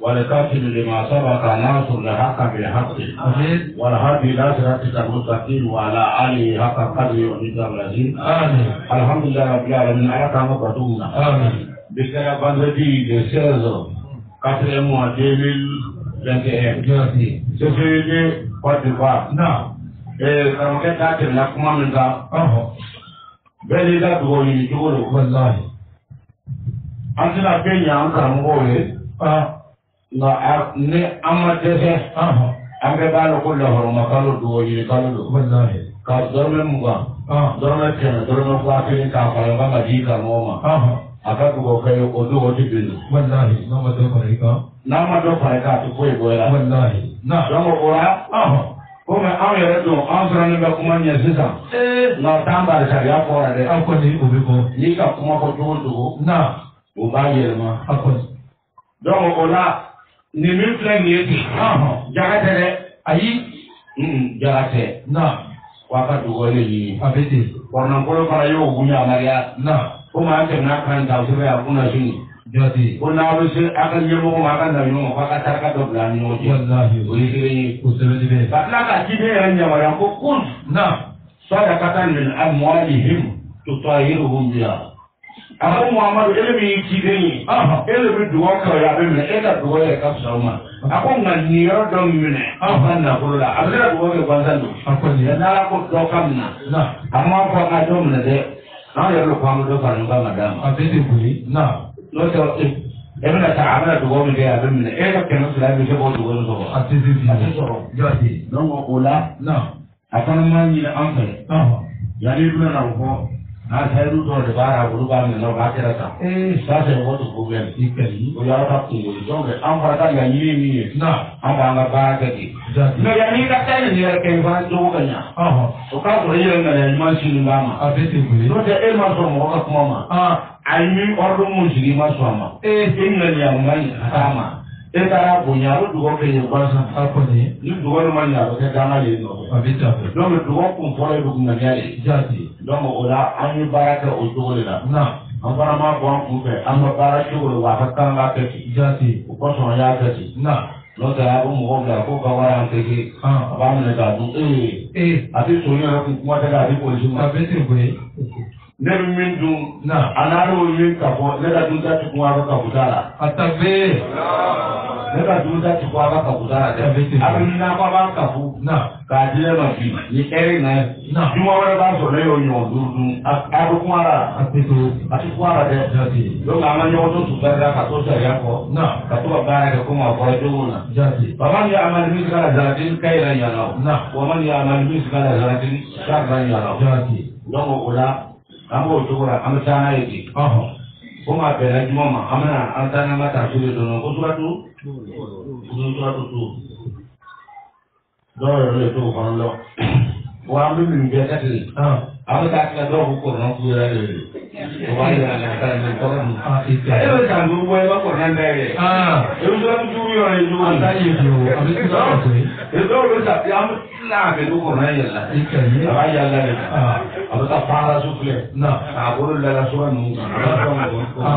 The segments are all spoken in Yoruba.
والكاتب لما سبق ناصر لحق بالحق والهادي الى صراطك المستقيم وعلى اله حق قدره ومقداره العظيم. الحمد لله رب العالمين على كما قدمنا. بكره vendredi de 16 4e mois 2021. C'est février Côte d'Ivoire. Non. Et quand on est là, la commande là. bɛɛ ka dugawu ɲini cogo don. Walahi. An tɛna fɛn ɲɛ an karamɔgɔw ye. Nka ni an ma dɛsɛ. An bɛɛ b'a dɔn ko lahɔrɔma kalo dugawu ɲini kalo don. Walahi. Ka dɔrɔmɛ 20, dɔrɔmɛ 100, dɔrɔmɛ 1000 k'a fara ɲɔgɔn kan ka di karamɔgɔ ma. A ka dugawu kɛ o dugawu tɛ bin. Walahi. N'a ma dɔ fara i kan. N'a ma dɔ fara i kan a tɛ foyi bɔ i la. Walahi. Donc o la. Komi anw yɛrɛ don an sɔrɔlen bɛ kuma ɲɛ sisan. Nka t'an bari sariya fɔra dɛ. Aw kɔni o bɛ bɔ. N'i ka kuma fɔ cogo o cogo. O b'a yɛlɛma. Aw kɔni. Donc o la nin min filɛ nin ye ten. Jaga tɛ dɛ. Ayi. Jaga tɛ. K'a ka dugawu de ɲini. A bɛ ten. Kɔrɔnankolo fana y'o bonya komi an tɛmɛna kan ta sɛbɛn a kunna sini. Jati. Ko n'a bɛ se a ka ɲɛmɔgɔ ma a ka na ɲɔgɔn ma k'a ka saraka dɔ bila an ni ɲɔgɔn cɛ. Walahi. O ye kelen ye. O sɛbɛn de bɛ. Ka tila ka ciden yɛrɛ yamaruya ko kun. Sadakata min amwalihim tutahiruhum biha. A ko Muhamadu e min ye ciden ye. E de bɛ dugawu kɛ o ye a bɛ minɛ e ka dugawu yɛrɛ ka fisa o ma. A ko nka nin yɔrɔ dɔ minɛ aw ka nafolo la a bɛ se ka dugawu kɛ gansan don. A kɔni. N'ala ko dɔ ka minɛ. A m'a fɔ a ka dɔ minɛ dɛ. An yɛrɛ bɛ ko an bɛ dɔ fara ɲɔgɔn kan ka d'a ma. A bɛ ten koyi. N'o tɛ e bɛna taa a bɛna dugawu min kɛ a bɛ minɛ e ka 100 bɛ se k'o dugawu min sɔrɔ. A tɛ sɔrɔ. Jati. Donc o la. A fana ma ɲini an fɛ. Yanni i bɛna na o fɔ n'a tayiru dɔw de b'a la olu b'a minɛ o b'a kɛra tan. Ça c'est votre problème. O y'aw ka kungo ye. Donc an fana ka laɲini min ye. An b'an ka baara kɛ ten. Mais yanni i ka taa nin yɛrɛ kɛ i fana jogo ka ɲa. O k'a sɔrɔ i yɛrɛ ŋaniya ɲuman sini b'a ma. A bɛ ten koyi. N'o tɛ e ma sɔn mɔgɔ ka kuma ma. A ye min ordre mun sigi i ma sɔn a ma. E ŋaniya ma ɲi a t'a ma. E taara bonya a bɛ dugawu kɛ yen gansan. A kɔni. Ni dugawu ma ɲɛ a bɛ kɛ danga de ye nɔfɛ. A bɛ taa fɛ. Donc dugawu kun fɔlɔ ye ŋaniya de. Jati. Donc o la an ye baara kɛ o cogo de la. An fana ma bɔ an kun fɛ an ka baara cogo de wa a ka kan ka kɛ ten. Jati. O kɔsɔn an y'a kɛ ten. N'o tɛ a ko mɔgɔ bila k'o ka wari an tɛ kɛ. A b'a minɛ k'a dun a tɛ so yɛrɛ kun kuma tɛ k'a di polisi ma. A bɛ ten koyi. Ne bɛ min dun a n'a y'o min ka fɔ ne ka dunta ti kun a ka kabuta la. A ta bee. Ne ka dunta ti kun a ka kabuta la dɛ. A bɛ ɲin'a kɔ a b'a kafu. K'a di ne ma bi ni ɛri na juma wɛrɛ b'a sɔrɔ ne y'o ɲɔgɔn duuru dun a bɛ kuma la. A tɛ kuma la dɛ. Donc an ka ɲɔgɔn to sufɛri la ka to sariya kɔ. Ka to ka baara kɛ komi a fɔra cogo la. Faman ya'mal mithqala dharratin khayran yarahu. Wa man ya'mal mithqala dharratin sharran yarahu. Donc o la. An b'o cogo la an bɛ taa n'a ye ten. Ko maa bɛnna juma ma an bɛna an taa n'an ka tafsiri dɔn ko suratu dɔw yɛrɛ de t'o fana dɔn. Wa an bɛ min bɛɛ kɛ ten. An bɛ taa kila dɔw ko kɔrɔna fu yɛrɛ de don. O b'a yira ka taa nin kɔrɔ nin. E bɛ san duuru bɔ i b'a kɔrɔna da yɛlɛ. E bɛ suratu duuru yɔrɔ ye cogo min. An t'a ye fiyewu a bɛ se ka kɛ koyi. Dɔw bɛ sa an bɛ tila a bɛ to kɔrɔna yɛlɛ. A b'a yala de kan. A bɛ taa baara su filɛ. K'a bolo lala sura ninnu kan. A b'a dɔn k'a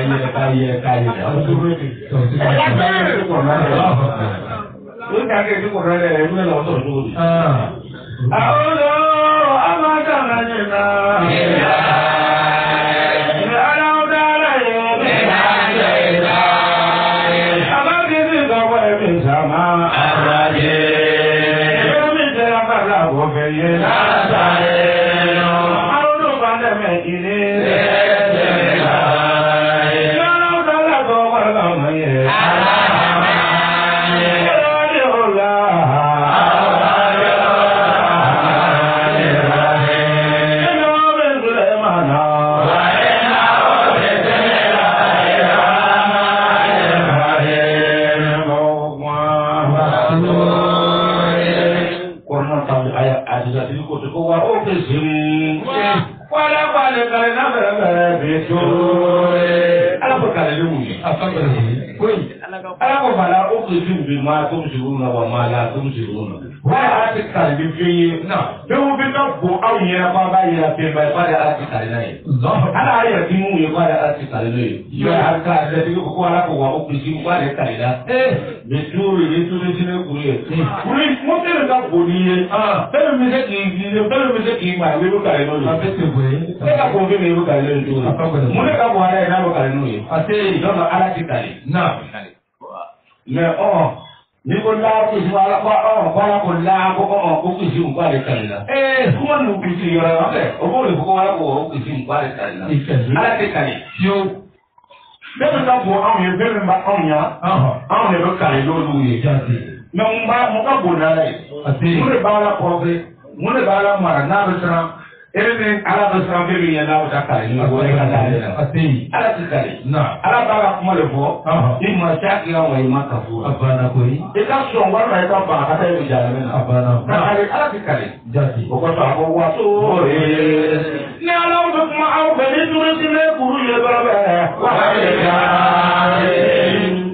yɛlɛ k'a yɛlɛ k'a yɛlɛ. A bɛ to ten. A b'a yɛlɛ to kɔrɔna yɛlɛ. O ye k'a kɛ to kɔrɔna yɛlɛ i bɛna o sɔrɔ cogo di. Awolo an ma danga ɲɛna. Alaw dala ye. A b'a kisi ka bɔ ye min sama. O fɛ ye nasa ye olu ban dɛmɛ kini yɔrɔ dala ko wala ma ye yɔrɔ o la yɔrɔ bɛ tile ma na Adisatiri ko ko wa o ke sini wala wala kare na bere be to ala ko kare le mun afa bere ko ala ko bala o ke sini bi ma to siruna wa ma la to siruna wa ala ke kare bi fi na be wo bi na ko aw yera ba ba yera pe ba ba ala ke kare na ye ala ya ti mu ye ba ala ke kare le yo har ka de ko ko ala ko wa o ke sini ba le kare da be turu ni turu sine ku ye kuri mo te na ko ni ye bẹ́ẹ̀ mi ṣe kì í máa wíwú kàlẹ́ lóye. A bẹ́ẹ̀ ti wé. Ẹ ká kún fún mi wíwú kàlẹ́ lóye tó la. Mo ní ká bọ̀ ara yẹn náà wọ kàlẹ́ lóye. A ṣe ìjọba ala ti kàlẹ́. Náà. Mẹ ni ko la ko si wala ko la ko si un kwale kalila kuma nu ku si yora o ko le ko wala ko si un kwale kalila ala te kali yo bẹ́ẹ̀ bá bọ̀ àwọn yẹn bẹ́ẹ̀ bá àwọn yẹn àwọn yẹn bẹ kàlẹ́ lólu yẹ jáde mẹ n bá mo ka bọ̀ n'ala yẹ mo de b'a la kɔrɔfɛ mo de b'a la mara n'a bɛ siran e ni ala bɛ siran fɛn min yɛ n'a bɛ taa kàlẹ́ ni o yɛ ka da yɛrɛ ala ti kàlẹ́ ala b'a ka kuma de fɔ i ma se a kira wa i ma ka fo i ka sɔn walima i ka ban a ka taa i bɛ jaa lamɛn na ala ti kàlẹ́ o kɔsɔn a ko waso ni ala bɛ kuma aw fɛ ni tuurusi ne kuru ye dɔrɔn bɛ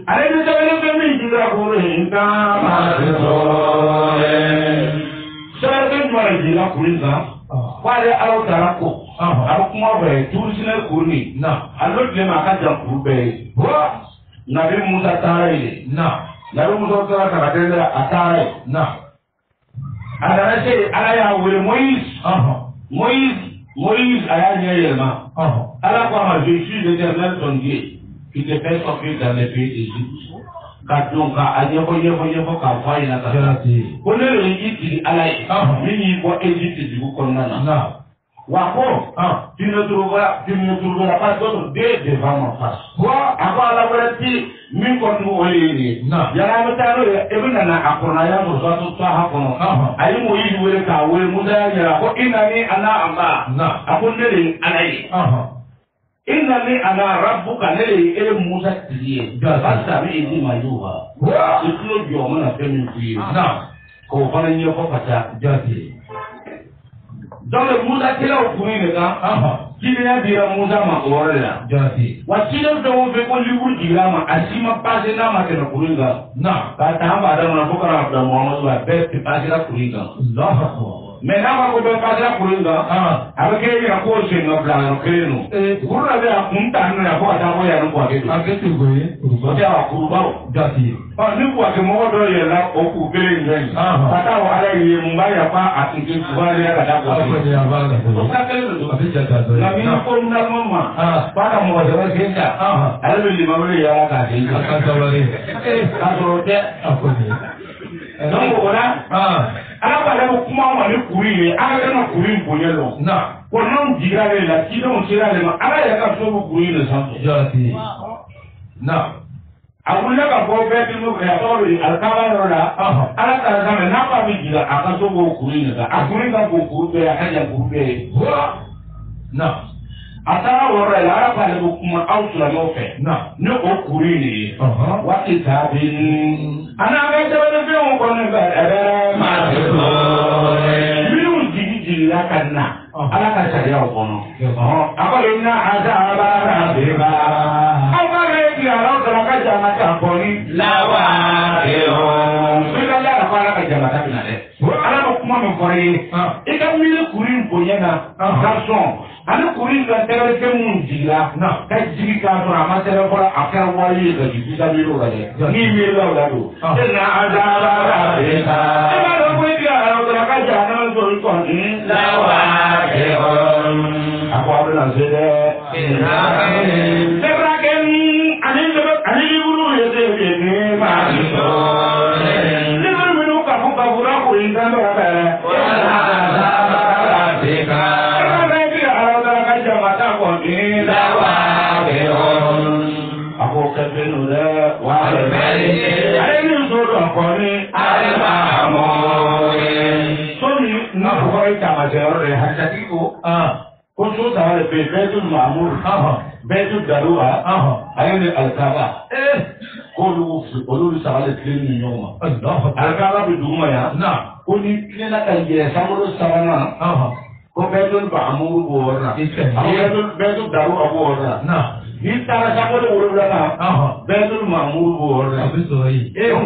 ale ni sɛbɛnni fɛn min jira kuru in kan sɛbɛnni jumɛn de jira kuru in kan k'ale ala taara ko a bɛ kuma fɛ tuurusi ne kuru nin ale tile ma a ka jan kuru bɛɛ ye nabi musa taara ye nabi musa taara ka kɛ a taara ye a nana se ala y'a wele Moïse a y'a ɲɛ yɛlɛma ala ko a ma je suis l'Éternel ton Dieu qui te fait sortir dans les pays d'Égypte ka don ka a ɲɛfɔ k'a fɔ a ɲɛna ka ko ne de y'i sigi ala ye min y'i bɔ Égypte dugu kɔnɔna na wa ko tu ne trouveras pas d'autre Dieu devant ma face a ko ala wɛrɛ ti min kɔni o ye nin ye yala an bɛ taa n'o ye e bɛ nana a kɔnɔ a y'a sɔrɔ sɔrɔ saha kɔnɔ a ye Moïse wele k'a wele Musa y'a ɲɛna ko i nani ana amba a ko ne de ye ala ye i nani ana rabuka ne de ye e Musa tigi ye barisa a bɛ e di ma y'o ha i tulo jɔ o mana fɛn min f'i ye k'o fana ɲɛfɔ ka taa donc Musa kɛlaw kun de kan cidenya dira Musa ma o yɔrɔ de la wa cidenw fɛn o fɛn ko livre jiginna ma a si ma passé n'a ma tɛmɛ kuru in kan k'a ta an b'a daminɛ fo ka na bila Muhamadu a bɛɛ passera kuru in kan mais n'a ma ko bɛɛ passera kuru in kan a bɛ kɛ yɛrɛ ko sen ka bila yɔrɔ kelen don kuru dɔ bɛ a kun ta n'o ye fo ka taa fɔ yanni Buwake don o tɛ a kurubaw ni Buwake mɔgɔ dɔ yɛlɛla o kuru kelen in fɛ ka taa fɔ ala ye mun b'a yafa a tun tɛ subahana ka taa Buwake o ka kelen don nka min ko nalima ma f'a ka mɔgɔ sɛbɛn sen ta ale bɛ limamɛ de yala k'a sen ta k'a sɔrɔ o tɛ donc o la ala b'ale ko kuma ma ni kuru in ye ala kana kuru in bonya dɔn ko n'anw jigira ale la cidenw sera ale ma ala yɛrɛ ka so bɛ kuru in de sanfɛ a wulila ka bɔ bɛɛ tun bɛ a tɔgɔ bɛ alikaba yɔrɔ la ala taara sanfɛ n'a ko a bɛ jigin a ka so b'o kuru in de kan a kuru in ka bon kuru bɛɛ ye a ka jan kuru bɛɛ ye a taara o yɔrɔ la ala b'ale ko kuma aw silamɛw fɛ ni o kuru in de ye waati taa bɛ a n'a bɛ sɛbɛnfɛnw kɔnɔ minnu jigila ka na ala ka sariyaw kɔnɔ a ko inna azaba rabbika aw ka kɛ ala sɔrɔ ka jama ta kɔni lawaqihum bɛ ka yala ko ala ka jama ta bɛna dɛ ala ka kuma min fɔra ye i ka miiri kuru in bonya na ka sɔn ani kuru in ka sɛbɛnfɛn minnu jigila ka jigi k'a sɔrɔ a ma sɛbɛn fɔlɔ a kɛra wari ye ka jigin i ka miiri o la dɛ n'i miiri la o la don inna azaba rabbika i b'a dɔn ko i bɛ ala sɔrɔ ka jama sɔrɔ i kɔni lawaqihum a ko a bɛna se dɛ ani liburu ye se ye ne ma liburu minnu ka fɔ ka fura ko in kan dɔ bɛ a ko kɛfɛn dɛ wa ale ni so dɔ kɔni ale ma mɔ sɔni n'a fɔ ye taamasiyɛn yɔrɔ de ye hakilitigi ko so saba de bɛ yen bɛɛ tun maamuru bɛɛ tun daluwa ale ni alikaba k'olu saba de tilen ni ɲɔgɔn ma alikaba bɛ dugu ma yan ko ni tilenna ka yɛlɛ sankolo sabanan ko bɛɛ tun maamuru b'o yɔrɔ la bɛɛ tun daluwa b'o yɔrɔ la n'i taara sankolo wolonwula bɛɛ tun maamuru b'o yɔrɔ la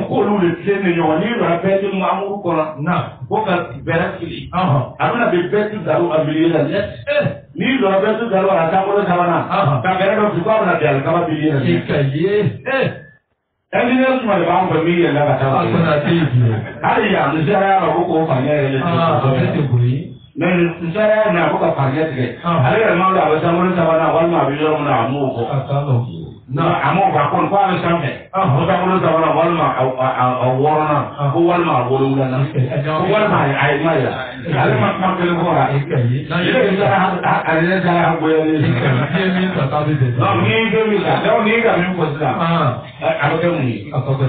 k'olu de tilen ni ɲɔgɔn n'i donna bɛɛ tun maamuru kɔnɔ ko ka bɛrɛ fili a bɛna bɛ bɛɛ tun daluwa miliye la n'i donna bɛɛ tun daluwa la sankolo sabanan ka bɛrɛ dɔ fili k'a bɛna bɛn alikaba miliye la ingénieur suma de b'an fɛ min yɛlɛ ka taa hali yan n sera y'a la ko k'o faamuya yɛrɛ mais n sera y'a na ko ka faamuya tigɛ ale yɛrɛ ma a bɛ sankolo sabanan walima a bɛ yɔrɔ min na a m'o fɔ Amo ba kon ko ala sampe. Mo ta ko ta wala walma a worona ko walma wolula na. Ko walma ay maya. Ala ma ko ko ra. Na ye ta ala ta ha ko ye ni. Ye mi ta ta bi de. No ni ge mi ta. No ni ga mi ko sa. Ala ke mu. Akoko.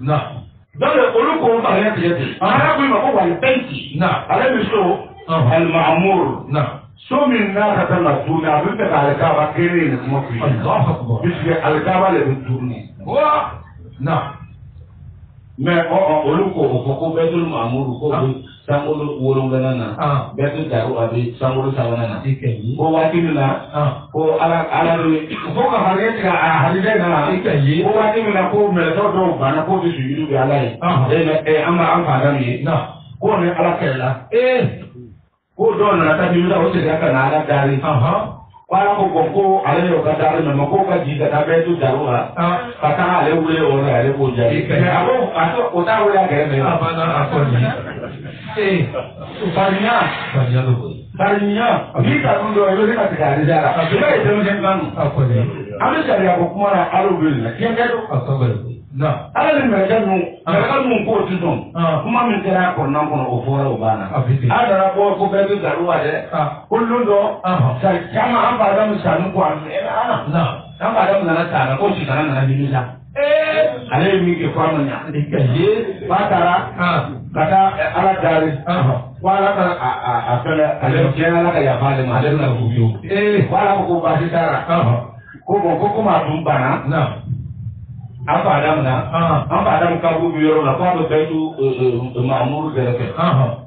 Na. Dole oluko ba ya te. Ara ko ma ko wal penti. Na. Ala mi so al ma'mur. Na. So min na ka tana tuna abin da alkaba kere ne kuma ku Allahu akbar bishi alkaba le tuni wa na me oluko ofoko bedul mamuru ko sangolo wolongana na bedul daru abi sangolo sawana na ko wati na ko ala ko ka hare ka halide na ko wati na ko me to bana ko bishi yudu ala amma an fada mi na ko ne ala kella ko don na ta biyu da wasu da kana ala dari wala ko ale yo ka dari na ko ka ji da be tu daruwa ka ta ale wule o na ale ko jari ato ko ta wule ga me abana akoni Tarinya bi ka ndo yo ka ta ga jara ka be da mun kan akoni ale jari ko kuma na alo bil na ken ga do akoni na ala ni me ga nu ko tu don kuma min tera ko nan ko o fora o bana ala ko ko be du daruwa de kullu do sa kama an ba da musanu ko an na an ba da mun na ta ko shi kana na ni sa ale mi ke kwa mun ya de ke ye ba tara kata ala dari wala ka a fele ale ke ala ka ya ba de ma de na ku yo wala ko ba shi tara ko ma dum bana na apa adam na apa adam kabu bioro na kwa betu maamuru gereke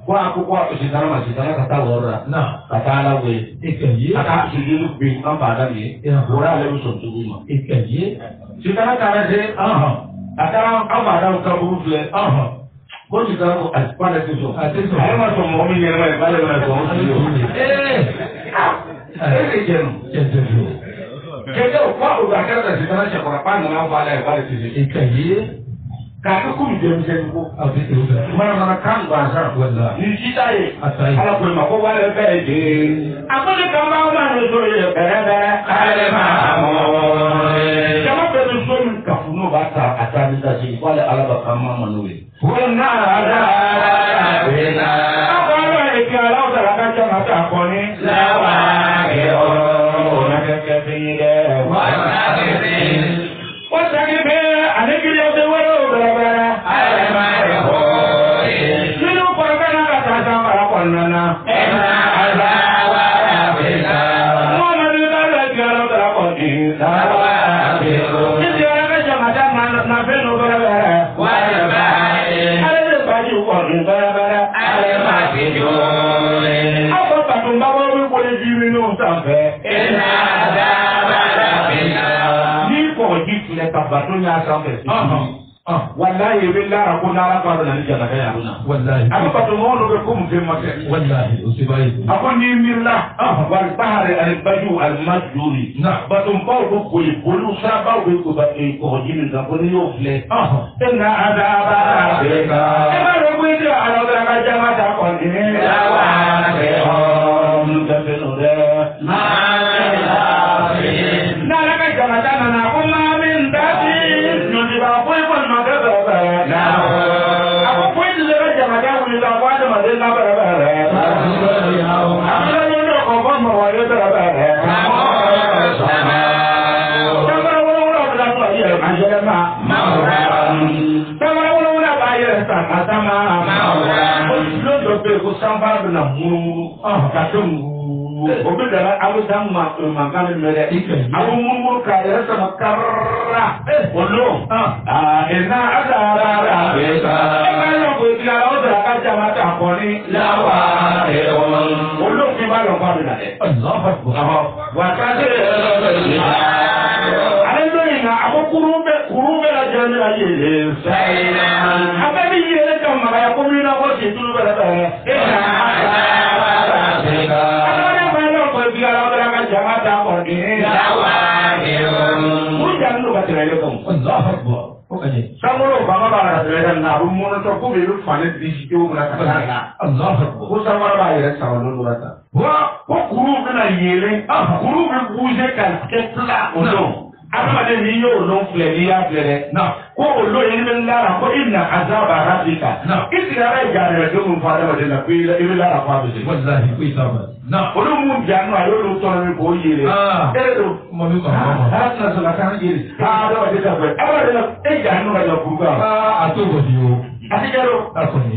kwa si sana kata wora na kata ala we ikaye aka sujulu bi apa adam ye wora le so tuguma ikaye si sana kana se aka apa adam kabu fle ko si sana ko aspada tiso ay ma so mo mi ne ma bale na so jeno kete kwa udakara da sitana cha kwa panga na wala ya wale tisi ikaye ka ku mi dem sen ko abiti mana kan ba sa wala ni jitaye ala ko ma ko wala be de amane kama ma no so ye bere ale ma mo kama be so mi ka funo ba ta atani da si wala ala ba kama manui wala ada bena wala e ka ala da ka cha ma ta ko ni la wa ge o na ke ke wallahi billahi ko na ko da ni jana kaya wallahi aba to mo no ko mu fema ke wallahi usibai akon ni mirla wal bahr al baju al majuri na batum baw ko ko bolu sa baw ko ba e ko jinin da ko ni yo fle inna adaba rabbika ma rabbi ala da jama ta ko ni la wa ke hom da benure ma na la ka jama ta na ko ma min dati no di ba ko obi dara abu dan makan mere abu mumur kaya sama karra olo ena ada beka kalau ko tiara oda ka jama ta koni lawa olo ki ba lo pa na Allahu akbar wa ka de ale ina abu kurube la jana ye saina ababi ye ka ma ya ko mi na ko ti tulu bala ena Samuro baba bara da na rumo to ko be lu fane di ci o mura ka na Allah ko samara ba yere sawalo durata wa ko kuru kana yele kuru be buje kan ketla odo adamaden ni y'o lon filɛ n'i y'a filɛ dɛ ko o lon in bɛ lara ko i na azaba rabbika i sigara jaarɛrɛ den mun fɔ adamaden na ko i bɛ lara fɔ a bɛ se. walahi ko i t'a ma. olu mun jan nɔ a y'olu tɔnɔ min k'o yele. e don mɔmi kɔnɔ. ala tɛna sɔn ka kan yele. adamaden ka fɛ adamaden e jan nɔ ka jɔ kuru kan. a t'o bɔ di o. a ti kɛ do. a kɔni.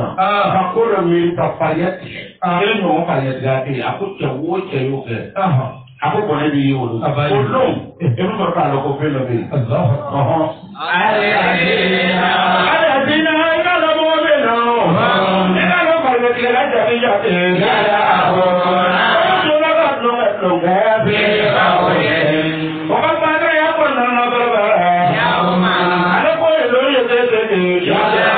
ka ko dɔ miiri ka fariya tigɛ kelen ɲɔgɔn fariya tigɛ a tɛ yen a ko cɛ wo cɛ y'o kɛ a ko bɔnɛ b'i ye o don o don e bɛ sɔrɔ k'a dɔn ko fɛn dɔ bɛ yen. ale dina i ka dɔn mɔgɔ bɛ yen nɔ i ka dɔn fariya tigɛ la jate jate yala a ko na sɔrɔ ka tulonkɛ tulonkɛ bɛ aw ye o ka baara y'a kɔnɔna na dɔrɔn ale ko ye lori ye tɛ yala.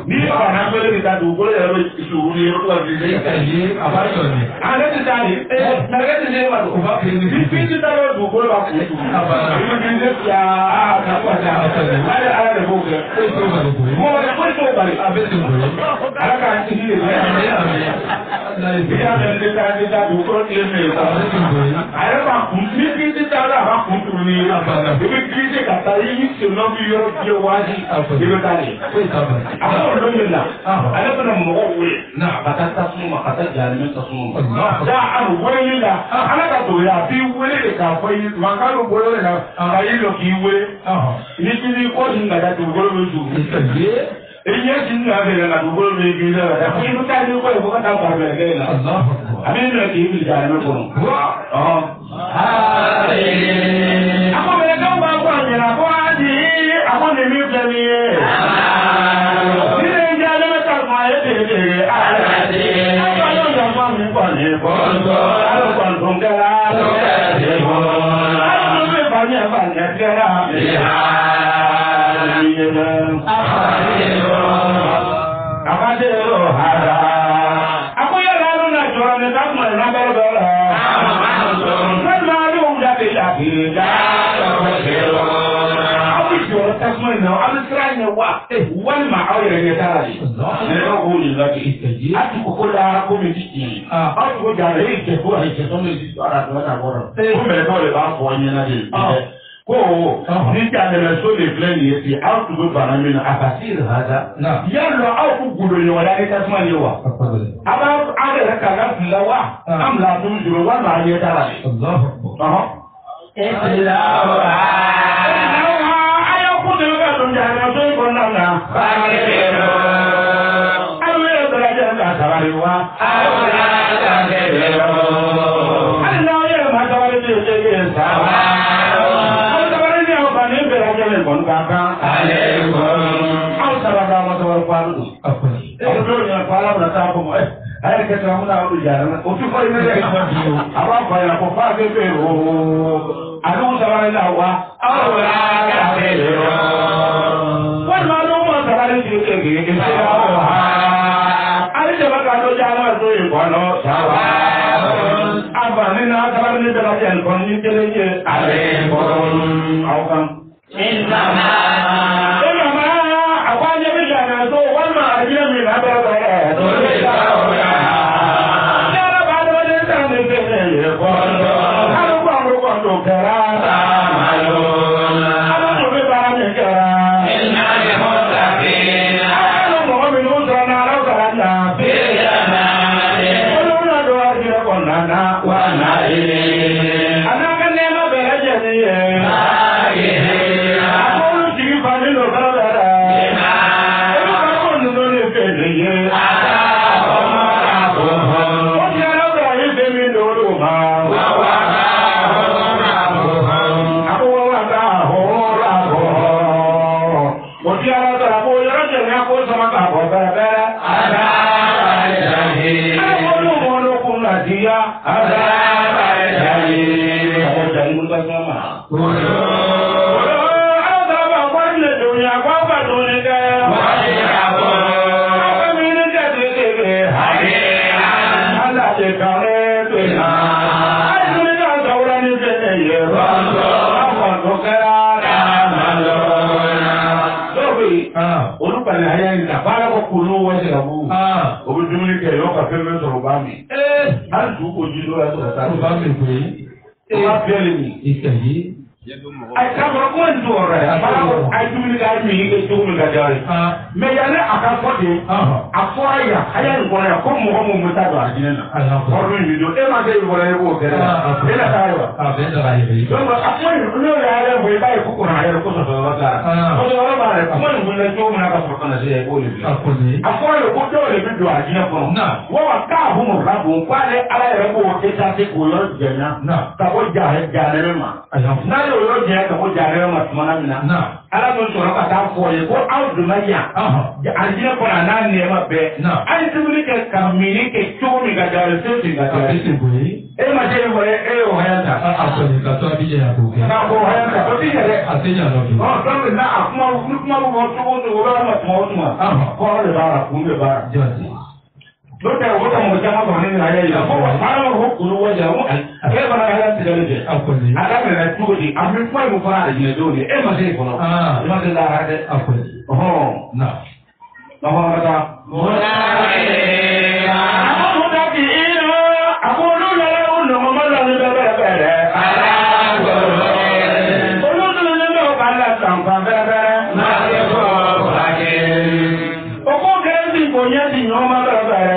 Ni fana bɛɛ bɛ taa dugukolo yɛrɛ bɛ suuru ni yɔrɔ dɔ bɛ se ka ye a b'a sɔrɔ ni ale tɛ taa ye nɛgɛ tɛ se ma o b'a kɛ ni bin tɛ taa yɔrɔ dugukolo b'a kun i bɛ bin tɛ fila ka fɔ ka ale ala de b'o kɛ foyi t'o bali mɔgɔ wɛrɛ foyi t'o bali a bɛ ten koyi ala k'an kisi de bɛ yan i y'a mɛn ne taa dugukolo tile fɛ yen a yɛrɛ b'a kun ni bin tɛ taa la a b'a kun turu ni i bɛ grise ka taa i sen nɔ bi yɔrɔ biyɛ waati i bɛ taa de a ko olu min na ale bɛna mɔgɔ wele ka taa tasuma ma ka taa jaarime tasuma ma jaa a wele la ala ka to a b'i wele de k'a fɔ i mankan bɛ bolo de la ka y'i lɔ k'i wele ni k'i kɔ sin ka taa dugukolo bɛ sugu i ɲɛ sin ka fɛ ka dugukolo bɛ grise la dɛ fo i bɛ taa ni kɔ ye fo ka taa farafɛn kɛ la a bɛ minɛ k'i fili jaarime kɔnɔ a ko mɛlɛkɛw b'a fɔ a ɲɛna ko ayi a ko nin min filɛ nin ye. walima aw yɛrɛ ɲɛ taara de ne yɛrɛ k'o ɲininka kɛ a ti ko la ko min ti tiɲɛ aw ti ko jara e cɛ ko a ye cɛ tɔn min ti ara tɔn ka bɔra ko mɛlɛkɛw de b'a fɔ an ɲɛna de ko ni jaalemɛso de filɛ nin ye ten aw tun bɛ bana min na a ka se hada yalɔ aw ko gundo ɲɔgɔnya ni tasuma ye wa a b'a aw yɛrɛ ka ka fila wa an bila tun juru walima a ɲɛ taara de. Ayah kata kamu nak berjalan, untuk kau ini dia apa yang kau pakai peru, aku sahaja lawa, awak kafir. Wan malu masalah ini kita lajɛ kɔni ni kelen ye ale kɔrɔ aw kan. Inama a ko an ɲɛ bɛ jana so walima a ɲɛ min na bɛrɛ bɛrɛ to bɛ taa o la. Yɛrɛ b'a dɔn ne ta ne kelen ye kɔrɔ hali kɔnɔ kɔnɔ kɛra taamalo la hali tun bɛ baara min kɛra. Ina ye mɔta kelen na hali mɔgɔ minnu sɔrɔ na ala kɛra na bɛɛ na ye. Olu na don a jira kɔnɔna na wa na ye. A n'a ka nɛɛma bɛɛ lajɛlen ye. Hali dugu ko ji dɔ la sɔrɔ taa ba min koyi e b'a bɛɛ le min i ka ye a ye k'a fɔ ko nin tɔɔrɔ ye a b'a fɔ a ye dumuni k'a min i cogo min ka diya ye mais yanni a ka fɔ ten a fɔra yan a y'a nin kɔrɔ yan ko mɔgɔ min bɛ taa don a diinɛ na kɔrɔ min bɛ don e ma se i kɔrɔ ye k'o kɛ e na taa ye wa a bɛɛ da ye donc a kuma nin n'o y'a yɛrɛ fɔ i b'a ye ko kɔrɔ a yɛrɛ ko sɔsɔrɔ t'a la sɔsɔrɔ b'a yɛrɛ kuma nin wulila cogo min na ka sɔrɔ ka na se yan i b'o de bila a fɔra ye ko dɔw de bɛ don a diinɛ kɔnɔ wa k'a hun o la bon k'ale ala yɛrɛ b'o étape k'o yɔrɔ janya ka bɔ janɛrɛ ma n'a y'o yɔrɔ janya ka bɔ janɛrɛ ma tuma min na ala bɛ sɔrɔ ka taa fɔ ye ko aw donna yan a diinɛ kɔnɔ a n'a nɛɛma bɛɛ a ye dumuni kɛ ka mini kɛ cogo min ka diya ye fɛn fin ka diya ye e ma se e kɔrɔ e y'o haya ta a kɔni ka to a bɛ jɛya k'o kɛ k'a fɔ haya ta o tɛ ɲɛ dɛ a tɛ ɲɛ dɔ bi donc n'a a kuma ni kuma bɛ fɔ cogo o cogo o bɛ ma tuma o tuma kɔrɔ de b'a la kun de b'a la n'o tɛ o ka mɔgɔ caman sɔrɔ ne nana yɛlɛ ko baara ko kuru wajɛ ko e fana ka yɛlɛ tigɛli kɛ a ka minɛ cogo di a bɛ kuma min fɔra a ɲinɛ don de e ma se kɔnɔ e ma se lara dɛ ɔhɔn na ɔhɔn ka taa. a ko olu yɛrɛ o nɔgɔma la ni bɛɛ bɛrɛ bɛrɛ. olu tun ne bɛ o ka la sanfan bɛrɛ bɛrɛ. o ko kɛlen ti bonya di ɲɔgɔn bɛrɛ bɛrɛ.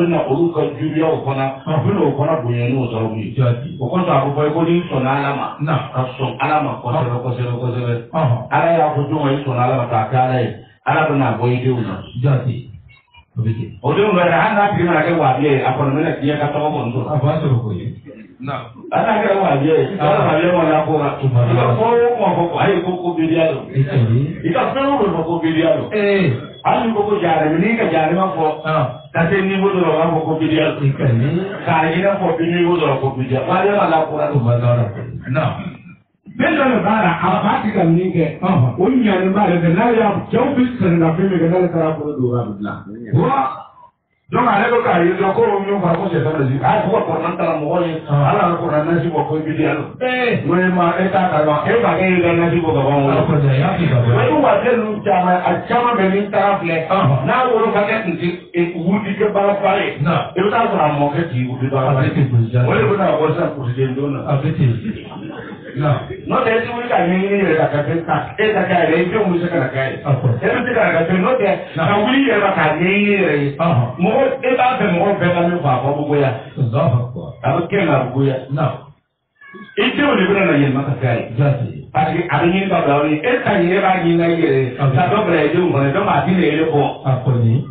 Na olu ka juguyaw fana a bɛ n'o fana bonya n'o sababu ye o kɔsɔn a bɛ fɔ ko n'i sɔnna ala ma ka sɔn ala ma kosɛbɛ kosɛbɛ kosɛbɛ ala y'a fɔ cogo min i sɔnna ala ma k'a kɛ ala ye ala bɛ n'a bɔ i denw na o denw bɛɛ hali n'a tigi mana kɛ wabiya ye a kɔni bɛna diɲɛ ka tɔgɔ kɔni sɔrɔ a b'a sɔrɔ ko ye hali n'a kɛra wabiya ye ala wabiya ma n'a ko la i ka fɔ o kuma fɔ ko ayi ko bidiya don i ka fɛn o fɔ ko bidiya don hali ni ko ko jaarami n'i ka jaarima fɔ ka se niveau dɔ la o b'a fɔ ko bidiya don k'a ɲinɛ fɔ bi niveau dɔ la ko bidiya wabiya ma n'a ko la don bɛɛ dɔ de b'a la a b'a ti ka min kɛ o ɲani b'a la n'a y'a cɛw bɛ sɛnɛ fɛn min kɛ n'ale taara kolo don a bɛ dilan donc ale bɛ k'a ye dɔrɔn ko min fara ko sɛbɛn de a ye fɔ ka kɔrɔnan ta mɔgɔ ye ala ka kɔrɔnan nasi bɔ ko bidiya don n'o ye ma e t'a ta dɔn e b'a kɛ e ka nasi bɔ ka ban o la o ye waati ninnu caman a caman bɛ min taara filɛ n'a wolo ka kɛ kun tɛ wuli kɛ baara fara ye i bɛ taa sɔrɔ a mɔkɛ k'i wuli baara fara ye o de bɛ na bɔ sisan kurusen don na n'o tɛ e ti wuli ka ɲɛɲini yɛrɛ ka kɛ e ka kɛ yɛrɛ i denw bɛ se ka na kɛ ye e bɛ se ka na kɛ n'o tɛ ka wuli yɛrɛ ma k'a ɲɛɲini yɛrɛ ye mɔgɔ e b'a fɛ mɔgɔ bɛɛ ka min fɔ a fɔ bogoya a bɛ kɛ na bogoya ite o le bena na yen maka kai parce que a yin ka ba ni e ka ni ba ni na ye sa do bra je mo do ma ti le ko akoni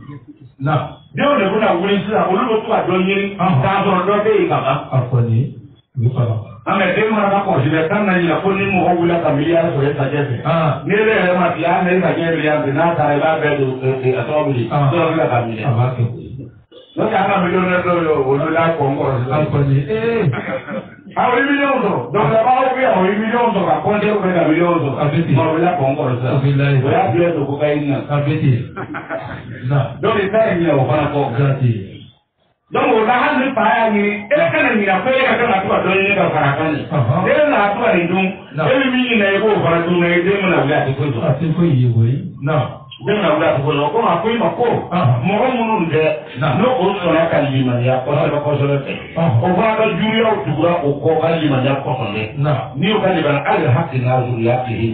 na de o le bena wuri sa o lu to ado yin ta so do be ka ba akoni ni fala ame de mo na ko jile tan na ni la ko ni mo ho wula familia so e sa jefe ni le ma ti a ne sa je ri an na ta ba be do a to bi so la familia no ya na millionaire do o lu la ko ngoro akoni àwọn millions d'euros donc là-bas on fait àwọn millions d'euros à compter au fait millions d'euros on là pour encore ça on a bien de cocaïne donc les temps il y a au fana ko donc on a handu pa ni e kana ni na fere ka kana tuwa don ni ka fara kan ni e na tuwa ni dum e mi na e ko fara dum na e de mo na wala ko so ati ko yi go na de na wala ko ko ma ko ma ko mo ko mun de no o so na kan li man ya ko so le o fa ka juriya o tugura o ko ka li man ya ko so le ni o ka li ban al hakki na zuriyatihi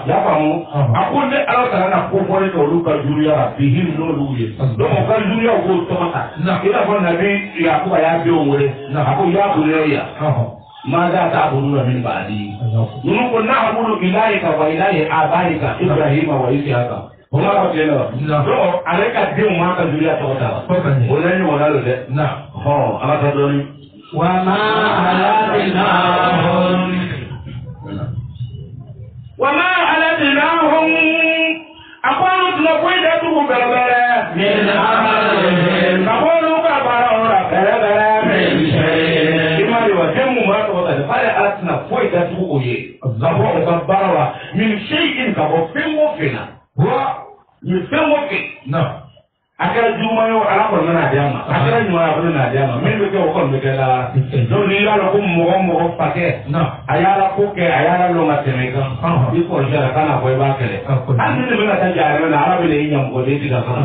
ya fa mo akunde ala ta na ko ko le to lu ka juriya bihim no lu ye do mo ka juriya o ko to mata ila ko na bi ya ko ya bi o wore ako ya ko le ya ماذا تعبدون من بعدي نقول نعبد إلهك وإله آبائك إبراهيم وإسحاق هما قالوا عليك الدين ما كان جريا توتا ولن ولا له نعم هو على تدري وما علمناهم أقولوا تنقيدتهم بلبلا من عملهم أقولوا كبروا بلبلا من شيء إما يوجهوا ما توتا فلا أتنا فويدا تقوي زبوا كبروا من شيء كبروا فينا ni fɛn o fɛ a kɛra juma ye o ala kɔni bɛna diya ma a kɛra ɲuman ye a bɛna diya ma min bɛ kɛ o kɔni bɛ kɛ la donc n'i y'a dɔn ko mɔgɔ mɔgɔ fakɛ a y'a la ko kɛ a y'a la lɔn ka tɛmɛ i kan i kɔlɔsi a la k'a na fɔ i b'a kɛlɛ hali ni ne bɛna taa jaa na ala bɛna i ɲamɔgɔ den tigɛ fana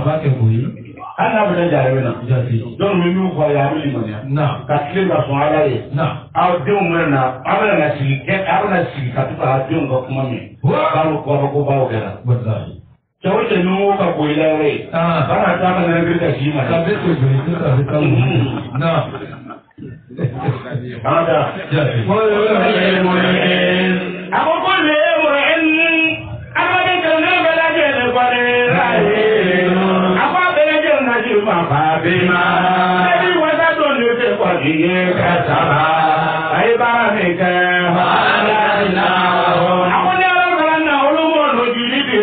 hali n'a bɛna jaa na donc min y'u fɔ a ye a bɛ limaniya ka tile ka sɔn ala ye aw denw bɛ na aw bɛna na sigi aw bɛna sigi ka to ka denw ka kuma mɛn k'aw kɔrɔ ko baw kɛra. Jauh jenuh ka boiler karena ta kana ne ka shi ma ka be ko be ka be ka na ada ako ko le mo en ama de ka ne bela je ne pare apa be je na ji ma ba be ma ni wa da do ne te kwa ji ka sa ba ai ba ne ka ba na ako ne ala na olu mo no ji ni de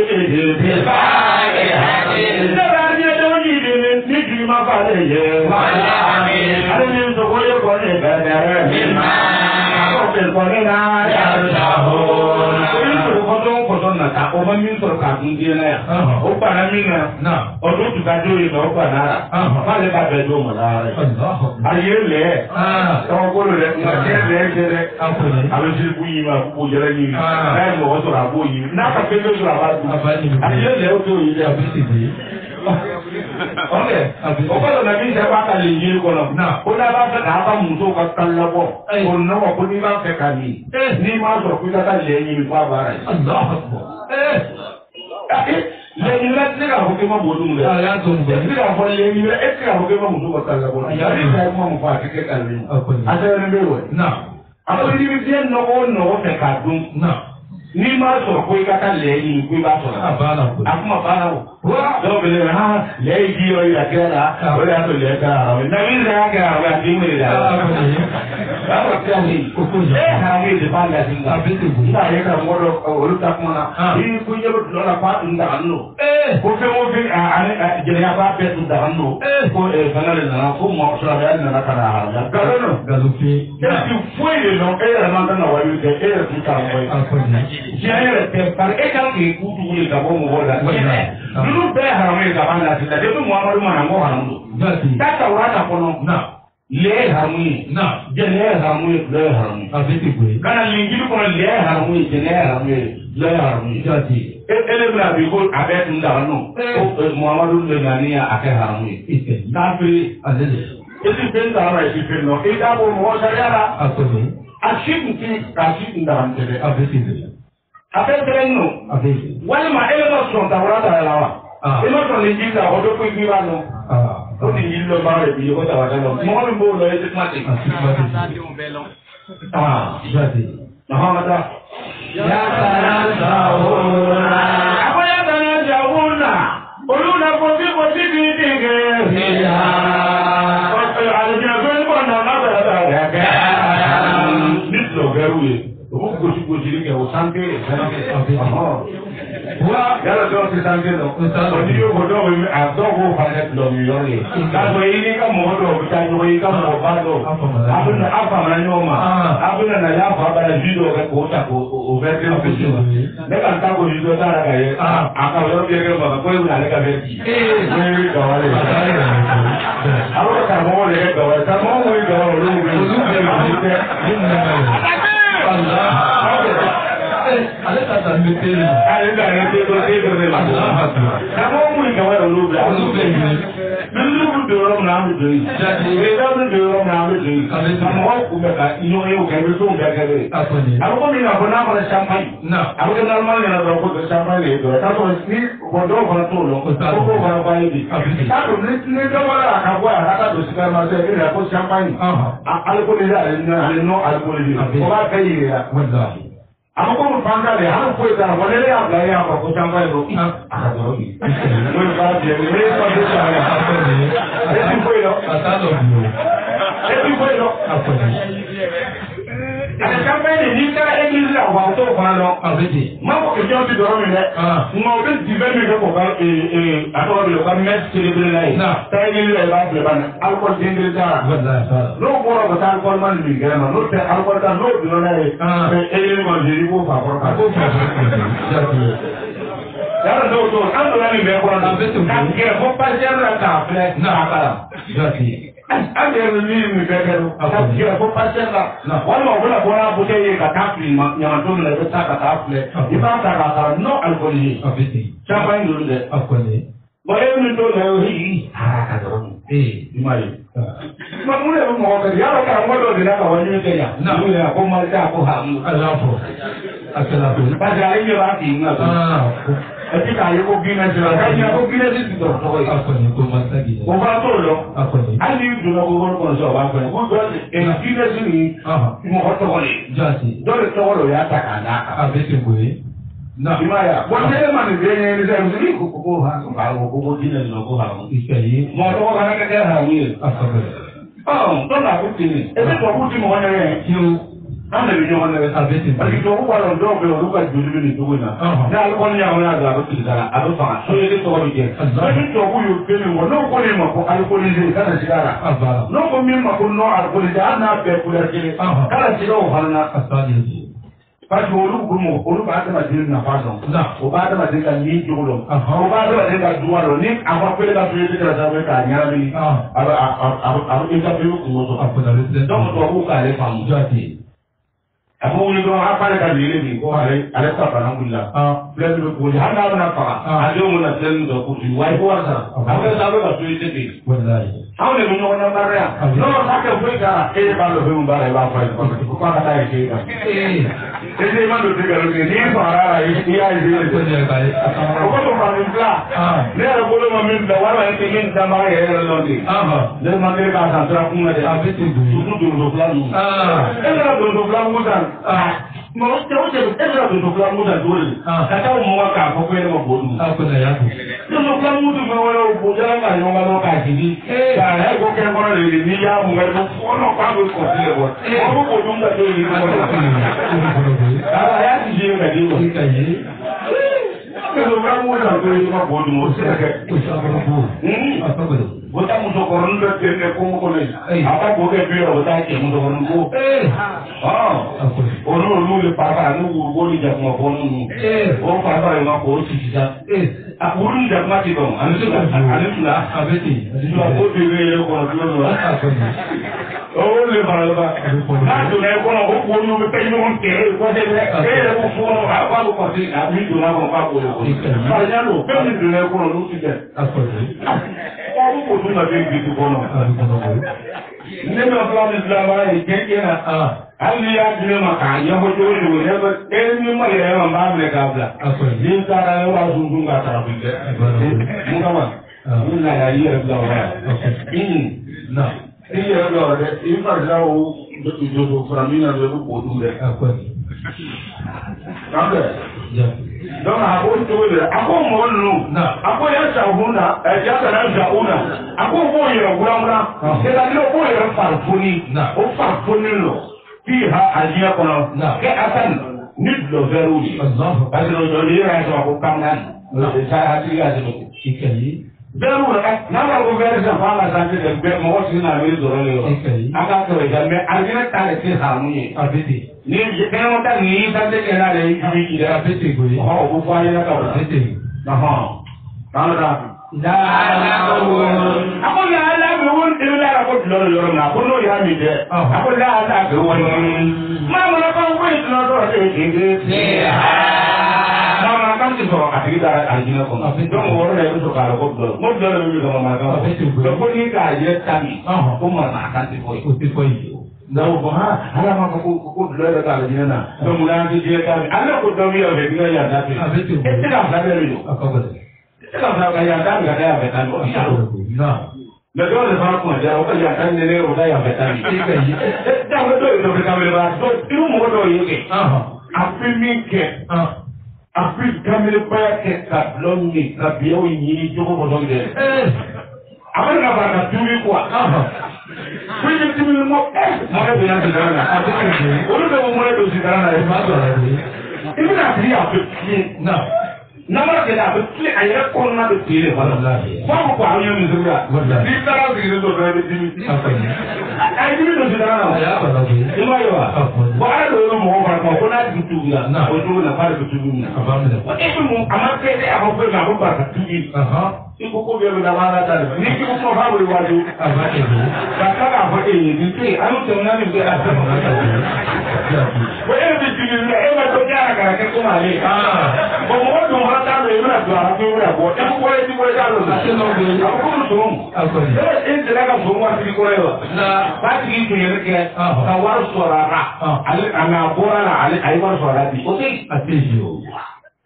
o ma min sɔrɔ k'a kun diɲɛ na yan o bana min na o do tuka do ye o bana la k'ale ka bɛn do ma la a ye lɛ kabakolo dɛ nka cɛ lɛ cɛ dɛ a bɛ siriku yi ma k'o jɛrɛ ɲini n'a ye mɔgɔ sɔrɔ a b'o ɲini n'a ka fɛn fɛn sɔrɔ a b'a dun a ye lɛ o t'o ye dɛ a bɛ sigi o kɔsɔ na min sɛ b'a ka len jiri kɔnɔ ko n'a b'a fɛ k'a ka musow ka kan labɔ o nɔgɔ ko n'i b'a fɛ ka min n'i m'a sɔrɔ ko i ka taa lɛ ɲini f'a baara ye. Lɛnira tɛ se k'a fɔ k'i ma bon dun dɛ. A y'a dɔn dɛ. E tɛ se k'a fɔ lɛnira e tɛ se k'a fɔ k'i ma muso ka kan labɔ. A y'a kuma mun fɔ a tɛ kɛ ka lɛn. A sɛbɛnnen bɛ yen wa. A ko n'i bɛ diɲɛ nɔgɔ o nɔgɔ fɛ k'a dun. N'i m'a sɔrɔ ko i ka taa lɛ ɲini ko i b'a sɔrɔ. A banna o. A kuma banna o. Dɔw bɛ yen ha lɛ yi ji yɔrɔ yira kɛra la o de y'a to lɛ kɛra haramu na min sera kɛra haramu a den wele la. A ko kira ni e haramu ye de b'a lasi nka n t'a ye ka mɔgɔ dɔ olu ta kuma na i ko ɲɛ bɛ dulɔ la k'a tun daga n'o ko fɛn o fɛn jɛnɛya b'a bɛɛ tun daga n'o ko fɛngɛ de nana ko mɔgɔ sɔrɔ nana ka na haramu galon galofin e ti foyi de dɔn e yɛrɛ man kan ka wari kɛ e yɛrɛ tun karamɔgɔ ye diɲɛ yɛrɛ tɛ bari e kan k'i k'u tugu de ka bɔ mɔgɔw la ninnu bɛɛ haramu ye ka ban lasi la depuis Muhamadu ma na n ko haramu don taa Tawurata kɔnɔ lɛ ye haramu ye jɛnɛya ye haramu ye dulɔ ye haramu ye kana Linjili kɔnɔ lɛ ye haramu ye jɛnɛya ye haramu ye dulɔ ye haramu ye e de bɛna bi ko a bɛɛ tun daga nɔ ko Muhamadu de nani a kɛ haramu ye kafiri e ti fɛn ta ara e ti fɛn dɔn e t'a bɔ mɔgɔ sariya la a si tun ti k'a si tun daga tɛ dɛ a bɛɛ tɛrɛ nɔ walima e ma sɔn Tawurata yɛrɛ la wa e ma sɔn Linjili la o de ko i b'a dɔn o Linjili dɔ b'a yɛrɛ bi ko Tawurata la mɔgɔ min b'o dɔn e ti kuma ten. Jadi. Muhammad. Ya tanazawuna. Apa ya tanazawuna? Oluna kosi di dige. Iya. Ada jago ni pun nama berada. Nislo garuye. Gosi ni ke usante. Wa yala do ti sanke do. Oni yo bodo we adogo fanet do mi yori. Ka do ini ka mo do ta do yi ka mo ba do. Abuna afa na nyoma. Abuna na ya fa ba na video ka ko ta ko o verde ko jo. Ne kan ta ko video ta ra ka ye. Aka yo bi ke ba ko na le ka be ti. We ga wale. Aro ka mo le ga wale. Ta mo we ga wale. Allah. Ale tata metele. Ale da ne te ko te ko le. Kamu mui ka wa lu bla. Lu do ro na mu do. Jadi e da do ro na mu do. Kamu wa ku ka ino e o ka be so ga ga be. Akoni. Ako ni na bona para champagne. Na. Ako ke normal ni na do ko champagne le do. Ta ko ni ko do ko na to lo. Ko ko ba ni. Ta ko ni do wala ka wa ka do sikar ma se ni ko champagne. Ala ko ni da ni no ala ko ni. Ko ba ka yi ya. Wallahi. Ako mo pangale hapo kwa ta wale ya bla ya kwa chamba hilo akadorogi wewe baadhi ya wewe kwa pesa ya hapo ni eti kwelo atalo ndio eti kwelo hapo ni ana chamba ni kala eglise la wa to kwa lo abeti mambo ke jobi do mi le mo be diveni ko ba ato bi ko met celebrate lai ta ni le ba le ban alcohol dingre ta wallahi sala no boro ko ta alcohol man ni gama no te alcohol ta no do na e mo jeri ko fa ko ka ko fa yara do to ando na ni me ko na betu ka ke ko pa jera ka fle na kala jati ande ni mi be ka ke ko pa jera na wala wala bona bute ye ka ta fli ma nyama to na be ta ka ta fle iba ta ka no alcohol abiti chapa ndu de akone boye mi to na hi haraka do imali mamule mo ko yara ka mo do dina ka wani ke ya na ko ma ta ko ha mu alafu akala ko ba ja yi ba ti na ati ka yi ko gina jira ka yi ko gina di to to akoni ko ma ta gi ko ba to lo akoni ali du na ko ko so ba ko do e na gina jini mo ko to le jati do le to lo ya ta ka na abeti ko na imaya wonde man be ne se musuli ko ha ko gina no ko ha mo isai mo to ka na ka ha mi akoni to na ko tini e se to ko ti mo ne ki ande bi ñoo ne abeti parce que to ko wala do be lu ka julu ni to na na al ko nya wala da ko ti dara ado fa so ye to ko je so ni to ko yu be mo no ko ni ma ko al ko ni je kana sigara no ko mi ma ko no al ko ni da na be ko ya je kana sigara o halna asali parce que olu gumo olu ba ta ma din na fa don o ba ta ma din ka ni jogo o ba ta ma din ka duwa do ni a ba pele ka pele ka sa we ka nya ni a ka pele ko mo to a ko da le donc to ko ka le fam jati ako wuli do apale ka dile ni ko ale ta bana kulla plus be ko handa na fa ado mo na sen do ko ti wai ko wasa ako sa be ka to ite bi wallahi aw le mo na barya no sa ka foi ka e ba lo be mo bara ba fa ko ka ta e ke ka e ma do te ka lo ke ni para ya ide ko je ka ko to fa ni bla ne ra ko lo ma min da wala e min da ma e lo di le ma ke ka sa tra ku ma de abeti du do bla nu e ra do bla mu dan mo te o te era do bla mu dan do le ka ta mo wa ka ko ko mo bo nu ko na ya do bla mu du mo wa bo ja ma yo ma no ka ti ka e ko ke ko le ni ya mo ga ko no ka do ko ti le bo ko ko dum da do ni ko ara ya ti je ga di ko ka yi do bla mu dan do ni ma bo nu mo se ka ko sa bo bota muso koron do tenne ko mo ko ne apa bo ke bi ro ta ke muso koron ko o no lu le papa no wo ni ja mo ko no o papa yo ma ko si sa a uru ni ja ma ti don anu tula abeti do ko bi re ko no no o le para ba na do ne ko no ko no be pe no ke ko de ko fo no a ba ko ti a mi do na ko pa ko ko pa ya no pe ni do ne ko no ti je ko tun na bin bitu kono ne ma fala islam ay keke na ali ya dine ma ka ya ho jo jo ne ba ni ma ya ma ba ne ka bla din ka ra wa zungun ga tara bi mu ka ma mun na ya yi ra bla wa na Iya dong, ini pada betul Framina dulu bodoh deh. Apa? Oke. Ya. Donc aku itu deh, aku mau lu. Nah, aku ya sahuna, jangan sahuna. Aku mau ya gula-gula. Kita dulu mau ya parfuni. Nah, parfuni lo. Pihak aja kono. Nah, ke akan nidlo zaruri. Allah. Kalau jadi rasa aku kangen. Saya hati aja betul. Ikai. Zaruri. Nama aku versi apa sampai dan mau sih nabi zoroli. Ikai. Agak tuh ya, akhirnya tarik sih harmoni. Abiti. Ni kalau tak ni sampai kena ada ini tidak. Abiti gue. Oh, upaya nak kau. Abiti. Nah, kalau dah. Aku dah ada berun, itu dah aku lor nak. Aku no ya ni deh. Aku dah ada berun. Mana nak kau buat itu nak tu ini. Mana kan tu so, asyik dah ada ni aku. Dong orang yang tu kalau aku lor, mau lor ni kalau mana kau. Kau ni kerja tadi. Aku mana kan tu kau. Nau bah, alam aku lor kalau ni na. Kemudian dia kami, anak aku tahu dia begitu ya tapi. Itu dah ada ni. Apa betul? Kalau saya kaya tak ada betan, nah. Betul lepas aku aja, aku kaya tak ni udah yang betan. Dah betul itu kita belajar. Itu modal ini. Api mikir, api kami lepas ke kablon ni, kabiau ini cukup modal dia. Apa nak berada tujuh kuat? Punya tujuh mau, mana bilang sekarang? Orang tu mulai tu sekarang ada. Ini nak dia apa? Nah. Nama kita betul ayat korna betul mana? Faham apa yang ini juga? Di dalam diri itu ada di sini. Ayat ini tu sudah nama. Cuma ya. Baru orang mau berapa korna betul juga. Betul nak pada betul juga. Itu amat pede apa pun nak buat betul. Ibu kau biar berdalam ada. Ni ibu kau faham berwaju. Kata apa ini? Jadi, aku jangan ni berada. Boleh betul juga. Macam mana kalau kita kembali? Bawa tu orang tak boleh berada. Aku berada. Ibu boleh tu boleh jalan. Aku pun turun. Ini jelaskan semua sini korang. Pasti itu yang kita kawal suara. Anak boran, anak suara di. Okey. Asyik.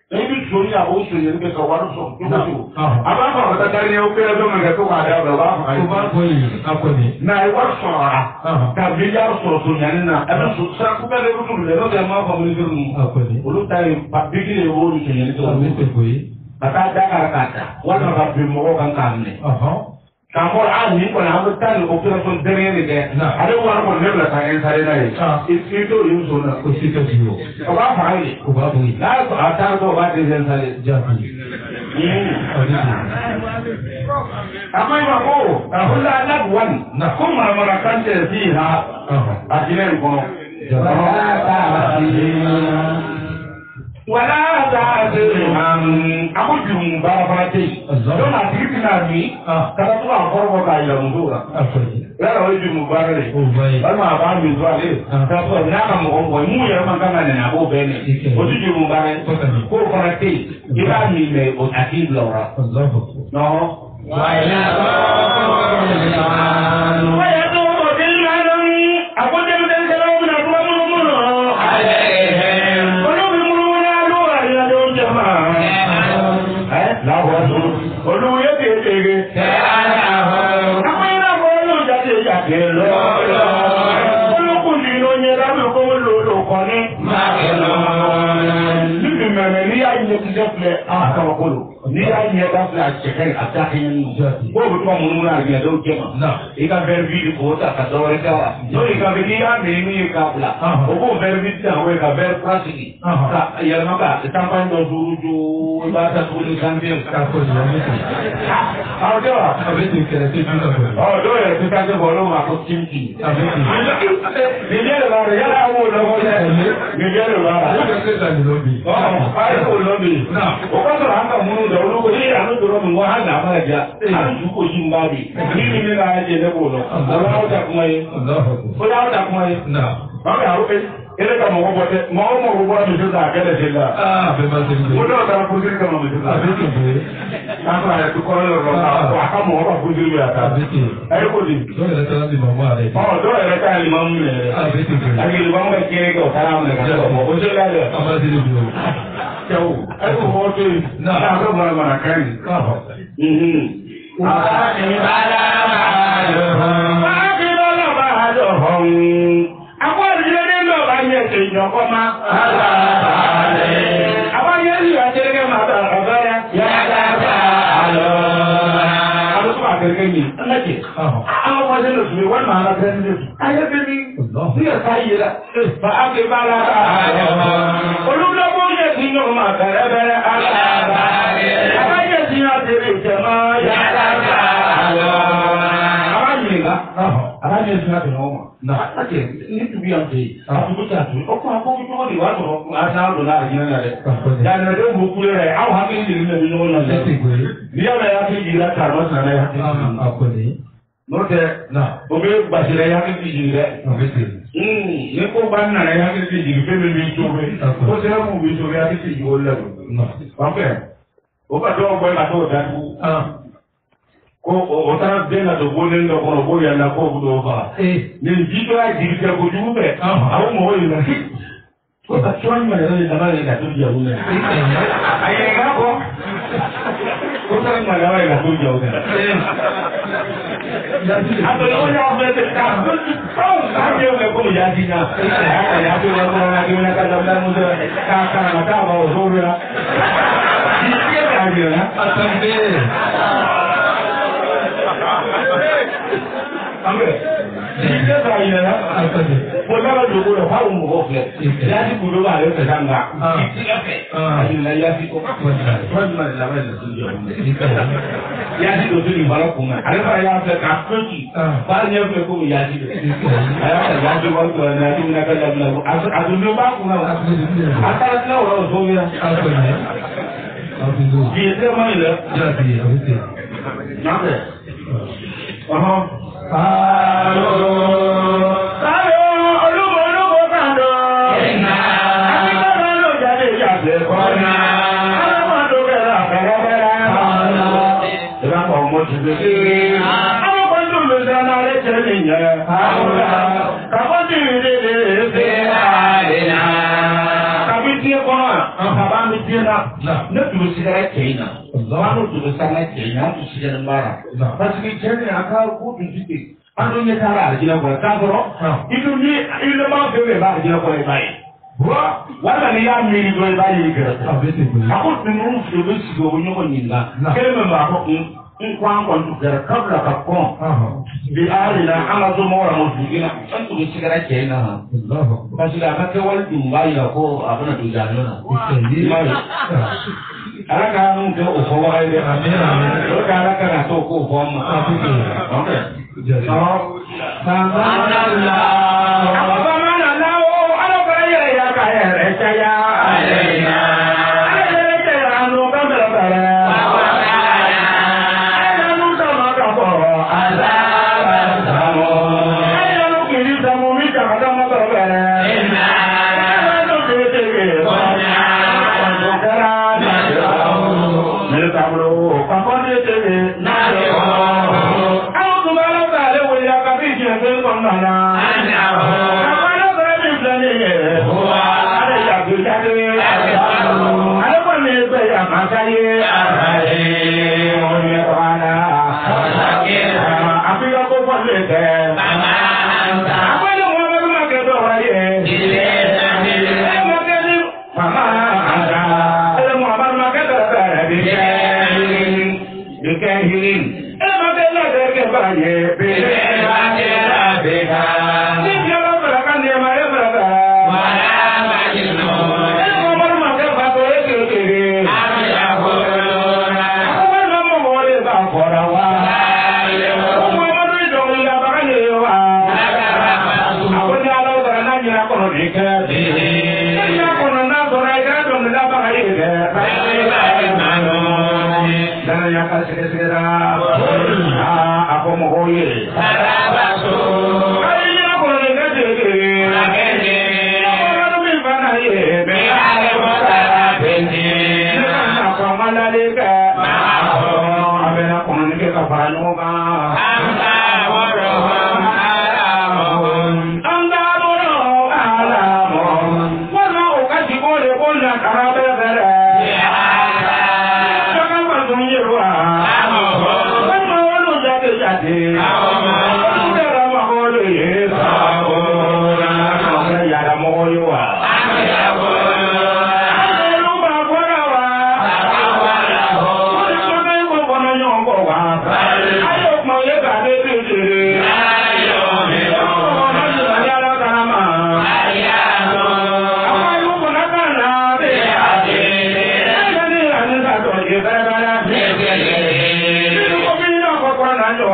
Ini dunia usul yang kita kawal suara. Apa kata dari yang kita tu mereka tu ada berapa? Apa ni? Nah, iwal suara. Tapi dia suaranya ni na. Ada suara kita ada betul. Lepas dia mau family ni. Apa ni? Ulu tay pabrik ni ulu ni tu. Kata ada kata. Walau pabrik mau kan kami. Kamu ni pun hamil tan operasi dere ni deh. Ada orang pun ni belah saya lagi. Itu sunnah. Kusika jiwa. Apa faham? Apa faham? Lalu atas tu apa dia saya jadi. Apa yang aku? Aku dah nak buat. Aku mana kan jadi ha. Akhirnya aku. Wala ta'zim aku jumpa berarti don adik nabi kalau tu apa kaya mudura kalau jumpa berarti kalau apa mudura ni kalau nak kamu mu ya makan mana aku bene itu jumpa berarti ko berarti kita ni me adik laura no wala aku jadi kalau nak olùwé kékeré. Àwọn ìlànà olùjáde jáde lọ́wọ́. Olùkùnrin ló yẹ lábẹ́ kó lò ní. Níbi mẹ́rin ní ayé ti dẹ́kulẹ̀ àtàwọ̀kọlù. Ní ayé dáfẹ́ àṣẹkẹ́ àti akínyẹn nù. Bóòlù tó ọmọ nínú àgbẹ̀ tó jẹ́ mọ̀. Ìka bẹ̀rẹ̀ bí kò tà kàtọ́ wẹ̀rẹ̀ tẹ́ wa. Lórí ìka bẹ̀ kí á mẹ́rin ní ìka fìlà. Òkú bẹ̀rẹ̀ bí tí àwọn ìka bẹ̀rẹ̀ pírásìkì. Yẹlẹmọ ká ìtàpá ń lọ dúró ìbá tàkùn ní sàmbíyàn. Àwọn jẹ́ wa. Àbẹ̀tì kẹ̀rẹ̀ tó dúró lọ. Ọ̀dọ́ yẹn ti ká jẹ́ bọ̀ lọ́wọ́ àkó kíntì. Àbẹ̀tì. Nìjẹ́ lè bára yálà àwọn olówó yẹn. Nìjẹ́ lè bára. Ó kẹ́ sẹ́ta ní lóbi. Ayé kò lóbi. Ó kọ́ sọ̀rọ̀ àǹkà múnú dọ̀ olóko ní ìyànú dọ̀rọ̀ mi wọ́n á nà máa jà. Àlùjù kò sí mbà bì. Níbi mi náà jẹ́ lẹ́kọ̀ọ́ lọ. Ọlọ́wọ́ takùn ayé. Ọlọ́wọ́ takùn ayé. Báwo yà ó pé ele ka mɔgɔ bɔ tɛ mɔgɔ mɔgɔ bɔra misi la a kɛlɛ se la. Bɛɛ ma se mi. O dɔw taara kuntigi kama misi la. A bɛ ten koyi. N'a fɔra a yɛrɛ kɔrɔ yɔrɔ la a ka mɔgɔ ka kuntigi bɛ a ta. A bɛ ten. A ye ko di. Dɔw yɛrɛ taara limamu yɛrɛ. Dɔw yɛrɛ taara limamu minɛ yɛrɛ. A bɛ ten koyi. A bɛ limamu ka kɛnɛ kɛ o taara minɛ ka sɔrɔ bɔ o se la yɛrɛ. A ma se de bi o. Cɛw a ye ko fɔ to yen. N'a bɛ mana kan ye. Àwọn ìdílé lọ bá yẹ kéèyàn kọ́ máa. Àwọn yẹn lè wá jẹ́gẹ́ máa bá ọ̀gá rẹ̀. Yàrá bá a lọ. Àwọn tó máa kẹ́kẹ́ mi. Ẹlẹ́kẹ̀. Àwọn ọmọdé lọ sùn wọ́n máa lọ sẹ́ni lẹ́sùn. Ayé bí mi. Bí ẹ̀ka yìí la. Fa ágbé bá la bá a lọ. Olúdókòwò yẹ kí yóò máa bẹ̀rẹ̀ bẹ̀rẹ̀ aláàbá. Àwọn yẹ kí yóò tẹ̀lé ìjẹ̀mọ́ yàrá bá a lọ. Àwọn yìí la. Àwọn yẹ kí yóò tẹ̀lé ọmọ. Ake nítorí àti àtúntò ọkọ akókò lè wá sọ̀rọ̀ aṣáájú náà àjẹyàn náà rẹ̀. Yàrá rẹ̀ ó kú rẹ̀ àwọn akéwì lè nílẹ̀ nínú ọ̀nà rẹ̀. Ní ọ̀nà yà kéjì rẹ̀ tà lọ́ sàn rẹ̀ yà kéjì. N'otẹ o bẹ gbàsẹ̀rẹ̀ yà kéjì jì rẹ̀. Ní kó bá nà rẹ̀ yà kéjì jì fẹ́ mi bí tóbi. Ó sẹ́yìn mú bí tóbi yà kéjì jì ó lẹ́nu. Wàpẹ́ o bá dọ́wọ́ gbọ́ ìlàtọ̀ ọ̀dàdú. Ko o taara den na to bolen dɔ kɔnɔ ko yàrá ko o dɔw faga. Nin ji dɔ y'a jigi kɛ kojugu bɛɛ. A ko mɔgɔ yɛlɛ. Ko ka tɔn ɲuman yɛrɛ de dama yɛlɛ ka to jago la. A yɛlɛ kɔ. Ko tɔn ɲuman dama yɛlɛ ka to jago la. A to ɲɔgɔn ɲɔgɔn fɛ ten k'a to tɔn k'a jɛ fɛ ko y'a di ɲa. A y'a to ɲɔgɔn kɔnɔ k'i bɛna ka dabila muso ye k'a kalan ka taa ma o so bɛ la. K'i tigɛ k'a jɛ la. A tɔ bɛ. Ìdílé bá yẹn la, mo dábàá dogo rẹ̀ fáwọn mọ̀gọ́ filẹ̀. Yáàtì kudo bá yẹ fẹ̀sán nga. Ìdílé fẹ̀. Àyìnlá yáàtì kọ́. Fọ́ọ̀dù máa di labẹ́ ìlẹ̀sùn jẹ́ ọ̀hún. Yáàtì tó tó ní ìbára kùn náà. Àyẹ̀fọ́ yà fẹ́ kà fẹ́jì. Báyìí yẹn fẹ́ kó mi yáàtì rẹ̀. Àyẹ̀fọ́ yáàtì wọ́n tó ẹ̀ náà tó ní akẹ́lẹ́ bí náà. Àtúndó bá kùn náà. Àtàlẹ́ tí náà wọ́n lọ sómi náà. Jìyẹ tẹ́ mọ́ ilẹ̀. Nàbẹ̀. Ne tun sigara cɛ in na n'o tun bɛ sanga cɛ in na an tun sigara baara parce que cɛ in a ka ko tun ti ten an tun ɲɛ taara alijinɛ kɔnɔ k'a sɔrɔ i dun ni i lema fɛn fɛn b'a alijinɛ kɔnɔ i b'a ye walima n'i y'a miiri dɔrɔn i b'a ye i kɛrɛfɛ a ko ninnu fila bɛ sigi o bɛ ɲɔgɔn ɲininka kelen min b'a fɔ n ko an kɔni tun kɛra kabila ka kɔn bi ali la an ka somɔgɔw la o dugu la an tun bɛ sigara cɛ in na parce que a ka kɛwale tun b'a yira ko a bɛna don jaabi na i m'a ye. Ala k'an kɛ o fɔ baga ye dɛ. O ka Ala ka na to k'o fɔ an ma. Bamananla o Ala fana yɛrɛ y'a ka yɛrɛ caya. Ala yɛrɛ caya n'o ka bɛrɛ bɛrɛ. Ala n'u sama ka kɔrɔ. Ala b'a sago. Ala n'u kiri sago min jama dama bɛrɛ bɛrɛ. Ala n'u kiri tege.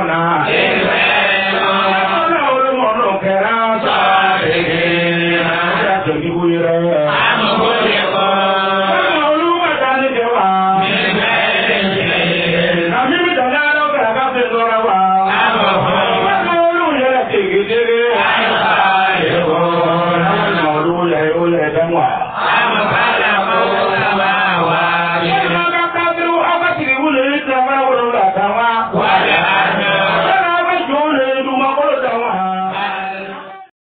na